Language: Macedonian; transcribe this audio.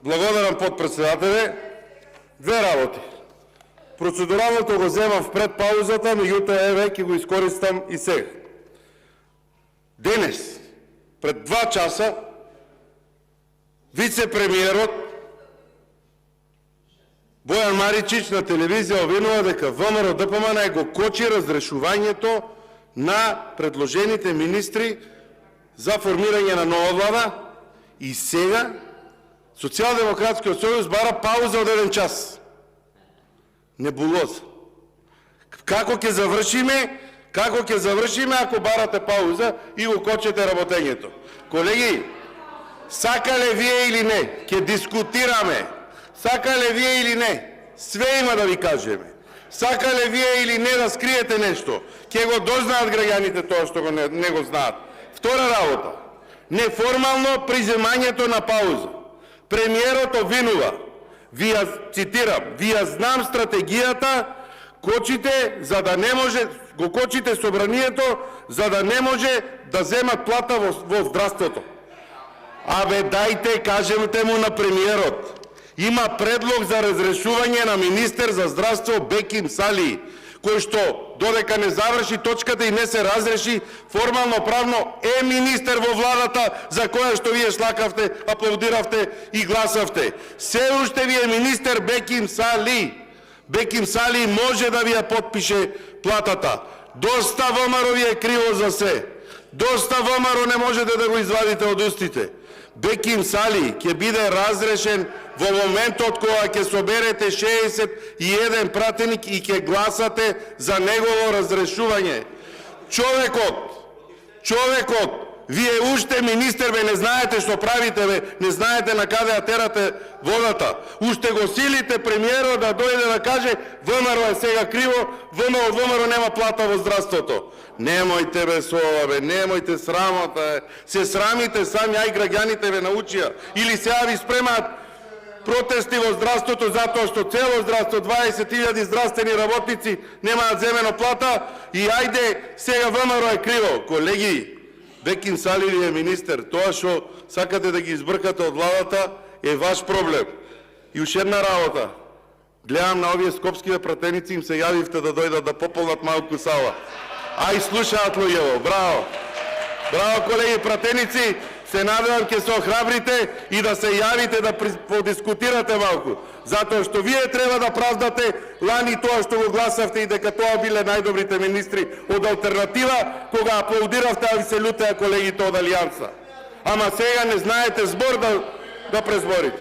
Благодарам, подпредседателе. Две работи. Процедуралното го вземам пред паузата, меѓутоа ќе го искористам и сега. Денес, пред 2 часа, вице-премиерот Бојан Маричич на телевизија обвинува дека ВМРО ДПМН го кочи разрешувањето на предложените министри за формирање на нова влада и сега Социјалдемократскиот сојуз бара пауза од 1 час. Небулоза. Како ќе завршиме ако барате пауза и го кочете работењето? Колеги, сакале вие или не, ќе дискутираме. Сакале вие или не, све има да ви кажеме. Сакале вие или не да скриете нешто, ќе го дознаат граѓаните тоа што не го знаат. Втора работа, неформално приземањето на пауза. Премиерот обвинува, цитирам, вие знам стратегијата, кочите за да не може, го кочите собранието за да не може да земат плата во здравството. Абе, дајте, кажете му на премиерот. Има предлог за разрешување на министер за здравство Беким Сали, кој што додека не заврши точката и не се разреши, формално правно е министер во владата за која што вие шлакавте, аплаудиравте и гласавте. Се уште ви е министер Беким Сали. Беким Сали може да ви ја подпише платата. Доста ВМРО ви е криво за се. Доста ВМРО не можете да го извадите од устите. Беким Сали ќе биде разрешен во моментот кога ќе соберете 61 пратеник и ќе гласате за негово разрешување. Човекот, вие уште министер, не знаете што правите, не знаете на каде ја терате водата. Уште го силите премиерот да дојде да каже ВМРО е сега криво, ВМРО нема плата во здравството. Немојте бе со ова, немојте, срамота. Се срамите сами, ај граѓаните ве научија. Или сега ви спремаат протести во здравството затоа што цело здравство, 20.000 здравствени работници немаат земено плата и ајде сега ВМРО е криво. Колеги, Беким Сали ви е министер. Тоа што сакате да ги избркате од владата е ваш проблем. И уште една работа. Гледам на овие скопскиве пратеници, им се јавивте да дојдат да пополнат малку сала. Ај слушаат луѓево. Браво. Браво, колеги пратеници. Се надевам ќе се охрабрите и да се јавите да подискутирате малку. Затоа што вие треба да правдате лани тоа што го гласавте и дека тоа биле најдобрите министри од алтернатива, кога аплаудиравте, а ви се лутеа колегите од Алијанса. Ама сега не знаете збор да презборите.